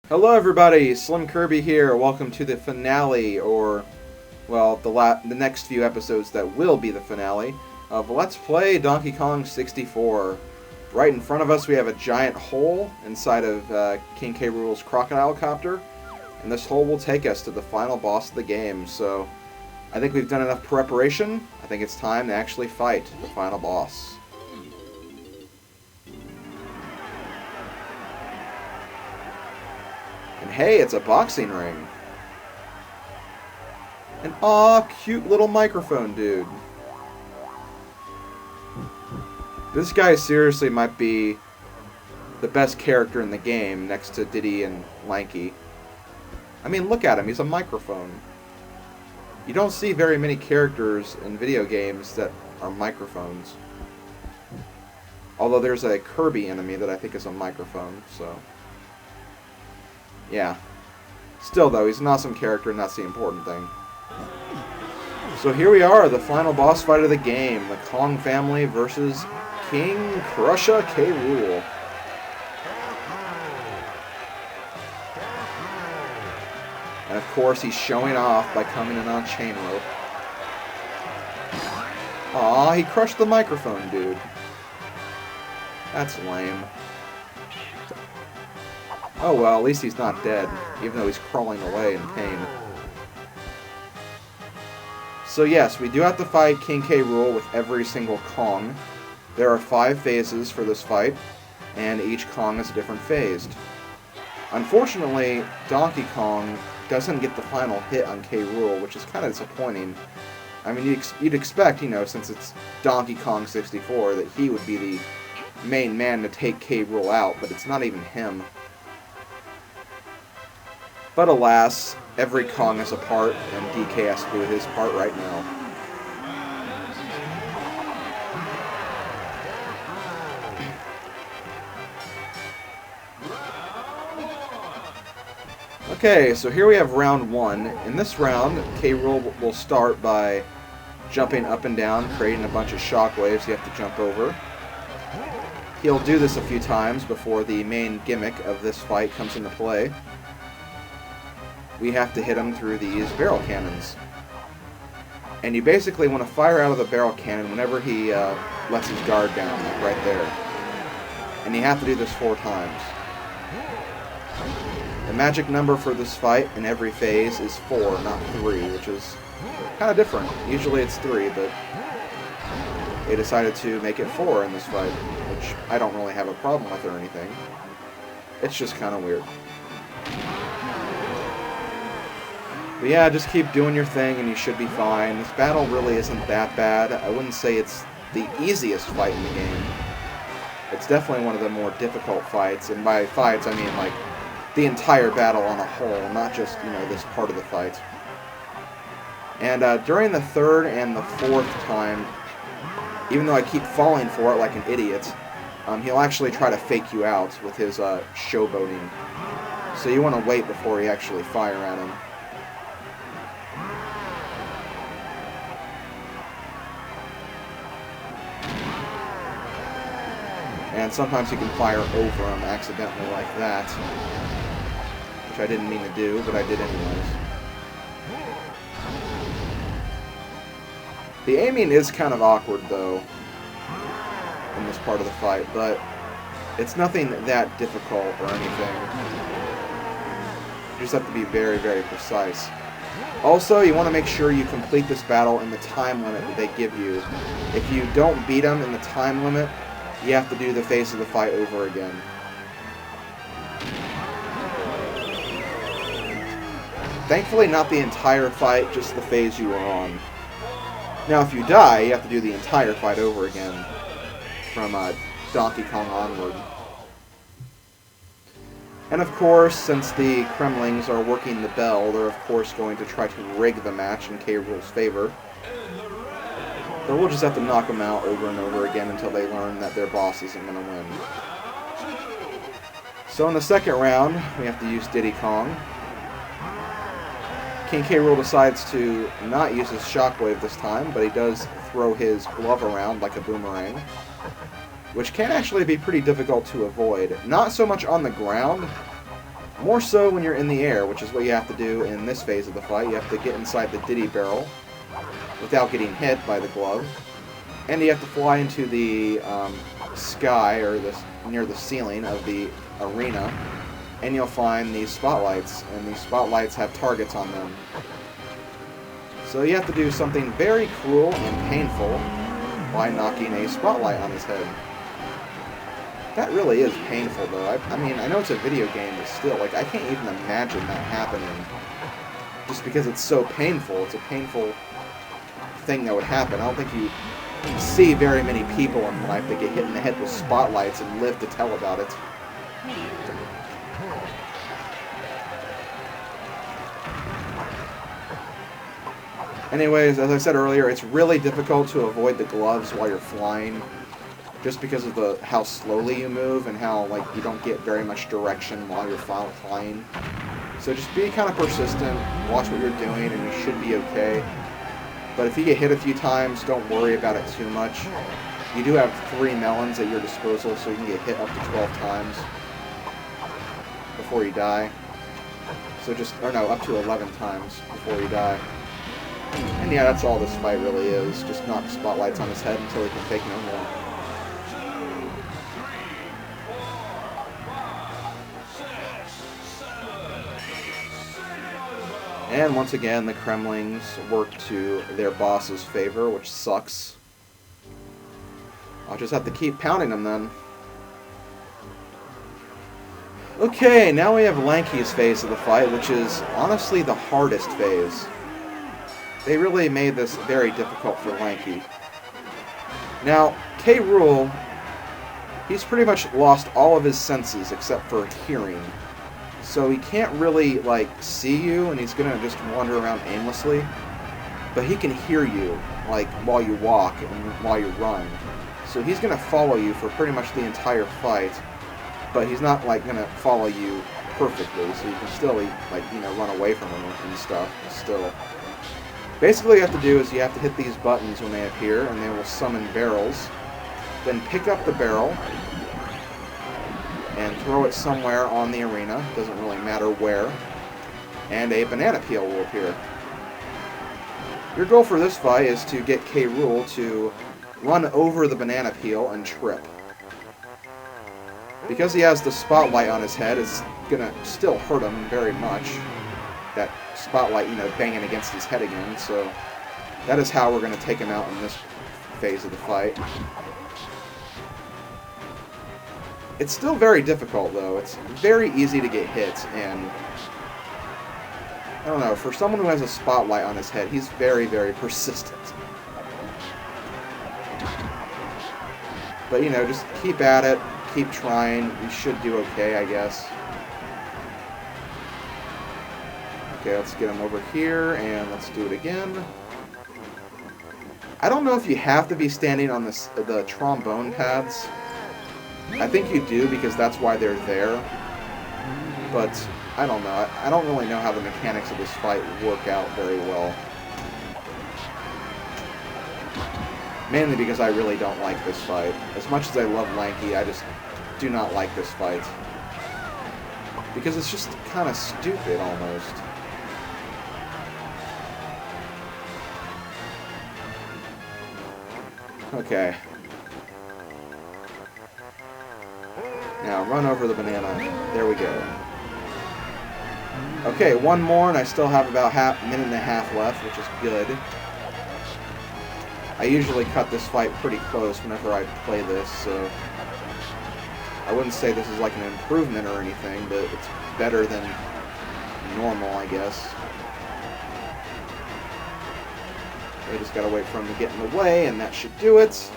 Hello everybody, SlimKirby here. Welcome to the finale, or, well, the next few episodes that will be the finale of Let's Play Donkey Kong 64. Right in front of us we have a giant hole inside of King K. Rool's Crocodile copter, and this hole will take us to the final boss of the game, so I think we've done enough preparation. I think it's time to actually fight the final boss. And hey, it's a boxing ring. And aw, cute little microphone dude. This guy seriously might be the best character in the game next to Diddy and Lanky. I mean, look at him, he's a microphone. You don't see very many characters in video games that are microphones. Although there's a Kirby enemy that I think is a microphone, so... yeah. Still, though, he's an awesome character, and that's the important thing. So here we are, the final boss fight of the game. The Kong family versus King Crusher K. Rool. And of course, he's showing off by coming in on chain rope. Aw, he crushed the microphone, dude. That's lame. Oh well, at least he's not dead, even though he's crawling away in pain. So yes, we do have to fight King K. Rool with every single Kong. There are 5 phases for this fight, and each Kong is a different phase. Unfortunately, Donkey Kong doesn't get the final hit on K. Rool, which is kind of disappointing. I mean, you'd expect, you know, since it's Donkey Kong 64, that he would be the main man to take K. Rool out, but it's not even him. But alas, every Kong has a part, and DK has to do his part right now. Okay, so here we have round 1. In this round, K. Rool will start by jumping up and down, creating a bunch of shockwaves you have to jump over. He'll do this a few times before the main gimmick of this fight comes into play. We have to hit him through these barrel cannons. And you basically want to fire out of the barrel cannon whenever he lets his guard down, like right there. And you have to do this 4 times. The magic number for this fight in every phase is 4, not 3, which is kind of different. Usually it's 3, but they decided to make it 4 in this fight, which I don't really have a problem with or anything. It's just kind of weird. But yeah, just keep doing your thing and you should be fine. This battle really isn't that bad. I wouldn't say it's the easiest fight in the game. It's definitely one of the more difficult fights, and by fights I mean like the entire battle on a whole, not just, you know, this part of the fight. And during the 3rd and the 4th time, even though I keep falling for it like an idiot, he'll actually try to fake you out with his showboating. So you want to wait before you actually fire at him. And sometimes you can fire over him accidentally like that. Which I didn't mean to do, but I did anyways. The aiming is kind of awkward, though, in this part of the fight, but it's nothing that difficult or anything. You just have to be very, very precise. Also, you want to make sure you complete this battle in the time limit that they give you. If you don't beat them in the time limit, you have to do the phase of the fight over again. Thankfully, not the entire fight, just the phase you were on. Now, if you die, you have to do the entire fight over again, from Donkey Kong onward. And of course, since the Kremlings are working the bell, they're of course going to try to rig the match in K. Rool's favor. But we'll just have to knock them out over and over again until they learn that their boss isn't going to win. So in the 2nd round, we have to use Diddy Kong. King K. Rool decides to not use his shockwave this time, but he does throw his glove around like a boomerang, which can actually be pretty difficult to avoid. Not so much on the ground, More so when you're in the air, which is what you have to do in this phase of the fight. You have to get inside the Diddy barrel without getting hit by the glove. And you have to fly into the sky, or near the ceiling of the arena, and you'll find these spotlights, and these spotlights have targets on them. So you have to do something very cruel and painful by knocking a spotlight on his head. That really is painful, though. I mean, I know it's a video game, but still, like, I can't even imagine that happening. Just because it's so painful. It's a painful thing that would happen. I don't think you see very many people in life that get hit in the head with spotlights and live to tell about it. Anyways, as I said earlier, it's really difficult to avoid the gloves while you're flying, just because of how slowly you move and how, like, you don't get very much direction while you're flying. So just be kind of persistent, watch what you're doing, and you should be okay. But if you get hit a few times, don't worry about it too much. You do have 3 melons at your disposal, so you can get hit up to 12 times before you die. So up to 11 times before you die. And yeah, that's all this fight really is. Just knock spotlights on his head until he can take no more. And once again, the Kremlings work to their boss's favor, which sucks. I'll just have to keep pounding them then. Okay, now we have Lanky's phase of the fight, which is honestly the hardest phase. They really made this very difficult for Lanky. Now, Rool, he's pretty much lost all of his senses except for hearing. So he can't really, like, see you, and he's gonna just wander around aimlessly. But he can hear you, like, while you walk and while you run. So he's gonna follow you for pretty much the entire fight. But he's not, like, gonna follow you perfectly, so you can still, like, you know, run away from him and stuff, still. Basically, what you have to do is you have to hit these buttons when they appear, and they will summon barrels. Then pick up the barrel and throw it somewhere on the arena. Doesn't really matter where. And a banana peel will appear. Your goal for this fight is to get Rool to run over the banana peel and trip. Because he has the spotlight on his head, it's gonna still hurt him very much. That spotlight, you know, banging against his head again, so that is how we're going to take him out in this phase of the fight. It's still very difficult, though. It's very easy to get hit, and I don't know, for someone who has a spotlight on his head, he's very, very persistent. But, you know, just keep at it, keep trying, you should do okay, I guess. Okay, let's get him over here, and let's do it again. I don't know if you have to be standing on the trombone pads. I think you do, because that's why they're there. But, I don't know. I don't really know how the mechanics of this fight work out very well. Mainly because I really don't like this fight. As much as I love Lanky, I just do not like this fight. Because it's just kind of stupid, almost. Okay. Now, run over the banana. There we go. Okay, one more, and I still have about a minute and a half left, which is good. I usually cut this fight pretty close whenever I play this, so I wouldn't say this is like an improvement or anything, but it's better than normal, I guess. We just gotta wait for him to get in the way, and that should do it.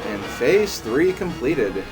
And phase 3 completed.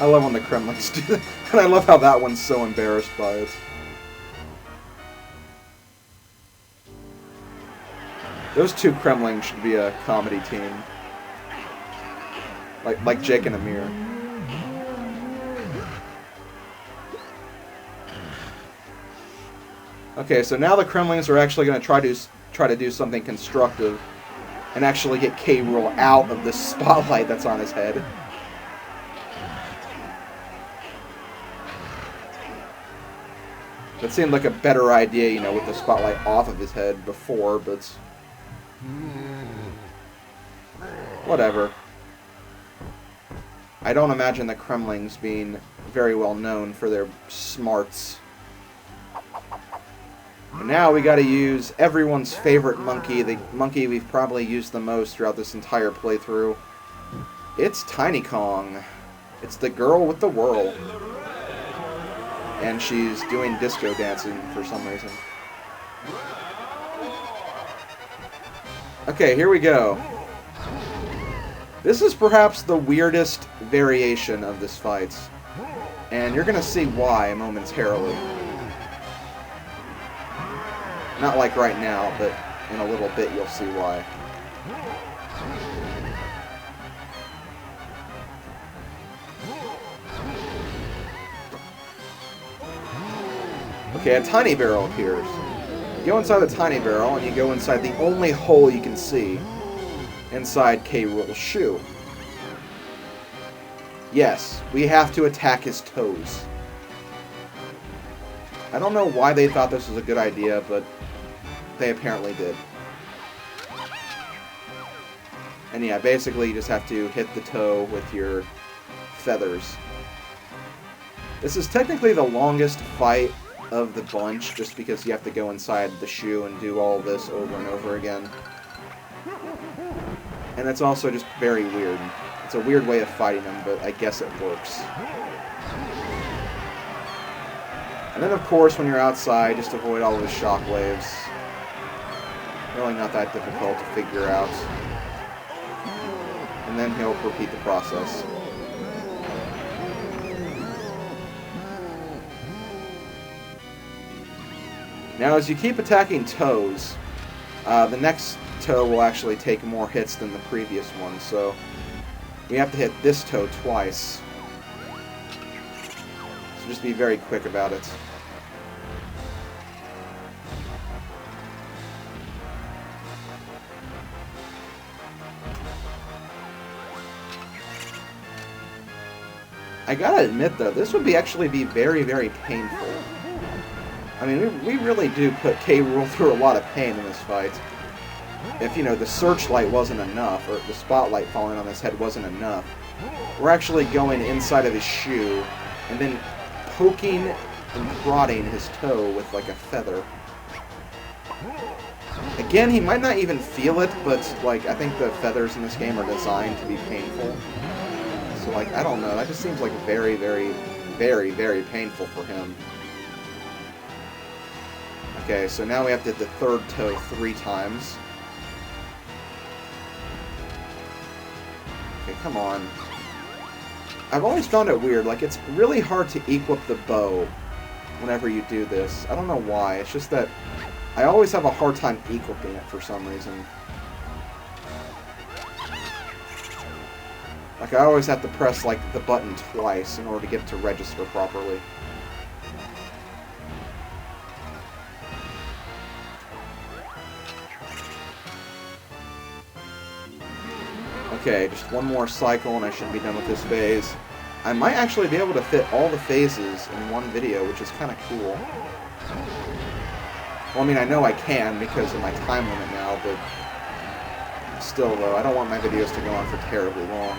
I love when the Kremlings do that. And I love how that one's so embarrassed by it. Those two Kremlings should be a comedy team. Like Jake and Amir. Okay, so now the Kremlings are actually going to try to do something constructive and actually get K. Rool out of the spotlight that's on his head. That seemed like a better idea, you know, with the spotlight off of his head before, but whatever. I don't imagine the Kremlings being very well known for their smarts. And now we gotta use everyone's favorite monkey, the monkey we've probably used the most throughout this entire playthrough. It's Tiny Kong. It's the girl with the whirl. And she's doing disco dancing for some reason. Okay, here we go. This is perhaps the weirdest variation of this fight. And you're gonna see why momentarily. Not like right now, but in a little bit you'll see why. Okay, a tiny barrel appears. You go inside the tiny barrel, and you go inside the only hole you can see. Inside K. Rool's shoe. Yes, we have to attack his toes. I don't know why they thought this was a good idea, but they apparently did. And yeah, basically you just have to hit the toe with your feathers. This is technically the longest fight of the bunch, just because you have to go inside the shoe and do all this over and over again. And it's also just very weird. It's a weird way of fighting them, but I guess it works. And then, of course, when you're outside, just avoid all of his shockwaves. Really not that difficult to figure out. And then he'll repeat the process. Now, as you keep attacking toes, the next toe will actually take more hits than the previous one, so we have to hit this toe twice. So just be very quick about it. I gotta admit, though, this would actually be very, very painful. I mean, we really do put K. Rool through a lot of pain in this fight. If, you know, the searchlight wasn't enough, or the spotlight falling on his head wasn't enough, we're actually going inside of his shoe, and then poking and prodding his toe with, like, a feather. Again, he might not even feel it, but, like, I think the feathers in this game are designed to be painful. So, like, I don't know, that just seems like very, very, very, very painful for him. Okay, so now we have to hit the third toe 3 times. Okay, come on. I've always found it weird, like, it's really hard to equip the bow whenever you do this. I don't know why, it's just that I always have a hard time equipping it for some reason. Like, I always have to press, like, the button twice in order to get it to register properly. Okay, just one more cycle and I should be done with this phase. I might actually be able to fit all the phases in one video, which is kind of cool. Well, I mean, I know I can because of my time limit now, but still, though, I don't want my videos to go on for terribly long.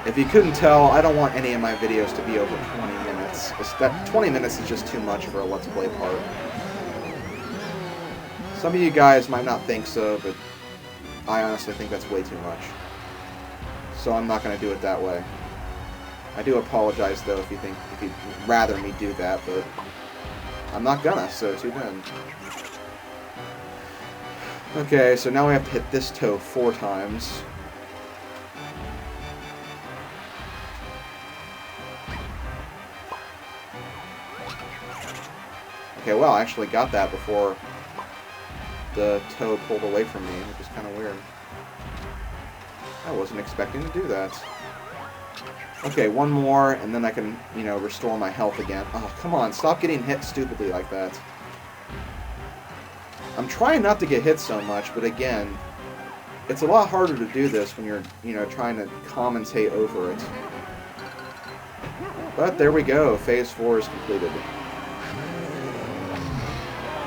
If you couldn't tell, I don't want any of my videos to be over 20 minutes. That 20 minutes is just too much for a Let's Play part. Some of you guys might not think so, but I honestly think that's way too much. So I'm not going to do it that way. I do apologize, though, if you'd rather me do that, but I'm not gonna, so too bad. Okay, so now we have to hit this toe 4 times. Okay, well, I actually got that before the toe pulled away from me, which is kind of weird. I wasn't expecting to do that. Okay, one more, and then I can, you know, restore my health again. Oh, come on, stop getting hit stupidly like that. I'm trying not to get hit so much, but again, it's a lot harder to do this when you're, you know, trying to commentate over it. But there we go, Phase 4 is completed.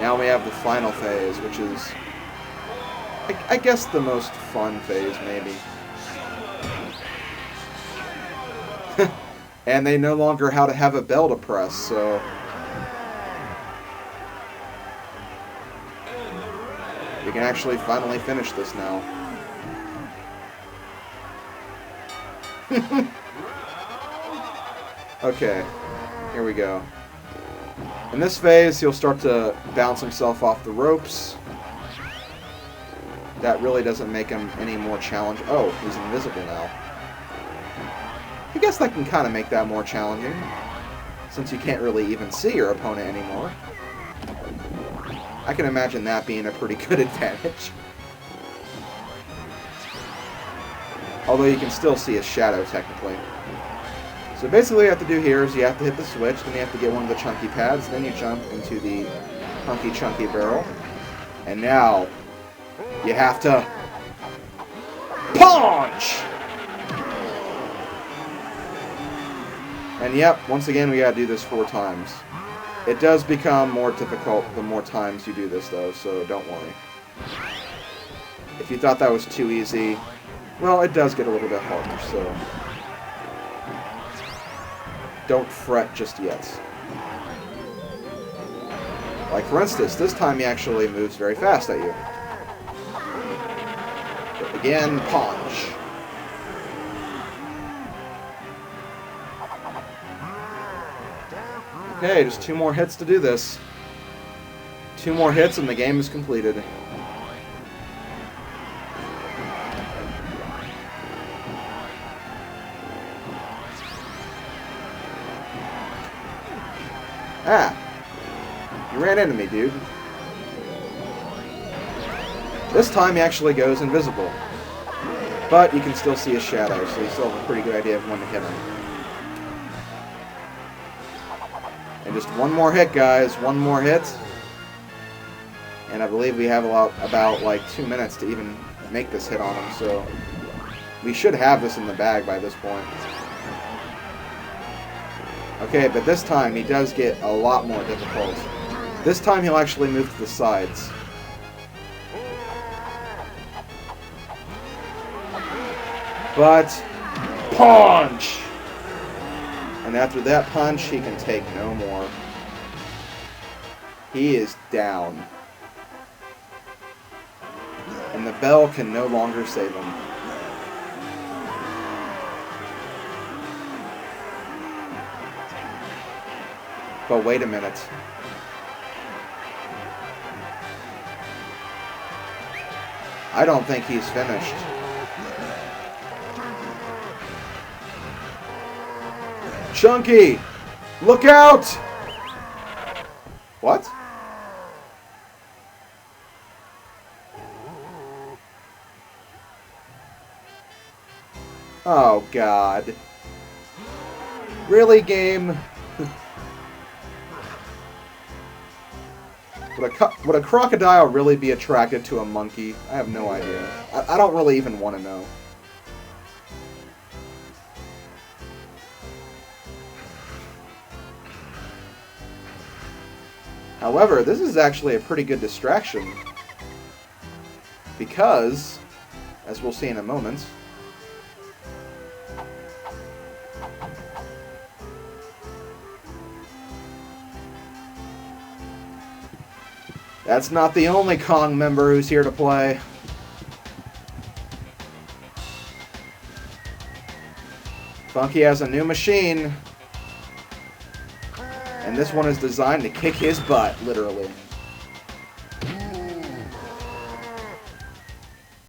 Now we have the final phase, which is, I guess, the most fun phase, maybe. And they no longer have a bell to press, so... we can actually finally finish this now. Okay, here we go. In this phase, he'll start to bounce himself off the ropes. That really doesn't make him any more challenging. Oh, he's invisible now. I guess that can kind of make that more challenging, since you can't really even see your opponent anymore. I can imagine that being a pretty good advantage. Although you can still see his shadow, technically. So basically what you have to do here is you have to hit the switch, then you have to get one of the chunky pads, then you jump into the hunky chunky barrel. And now, you have to punch! And yep, once again we gotta do this 4 times. It does become more difficult the more times you do this though, so don't worry. If you thought that was too easy, well, it does get a little bit harder, so... don't fret just yet. Like for instance, this time he actually moves very fast at you. But again, punch. Okay, just 2 more hits to do this. 2 more hits and the game is completed. Ah! You ran into me, dude. This time he actually goes invisible. But you can still see his shadow, so you still have a pretty good idea of when to hit him. And just 1 more hit, guys. 1 more hit. And I believe we have about like 2 minutes to even make this hit on him, so we should have this in the bag by this point. Okay, but this time he does get a lot more difficult. This time he'll actually move to the sides. But, punch! And after that punch, he can take no more. He is down. And the bell can no longer save him. But wait a minute. I don't think he's finished. Chunky! Look out! What? Oh, God. Really, game? Would a crocodile really be attracted to a monkey? I have no idea. I don't really even want to know. However, this is actually a pretty good distraction. Because, as we'll see in a moment, that's not the only Kong member who's here to play. Funky has a new machine. And this one is designed to kick his butt, literally.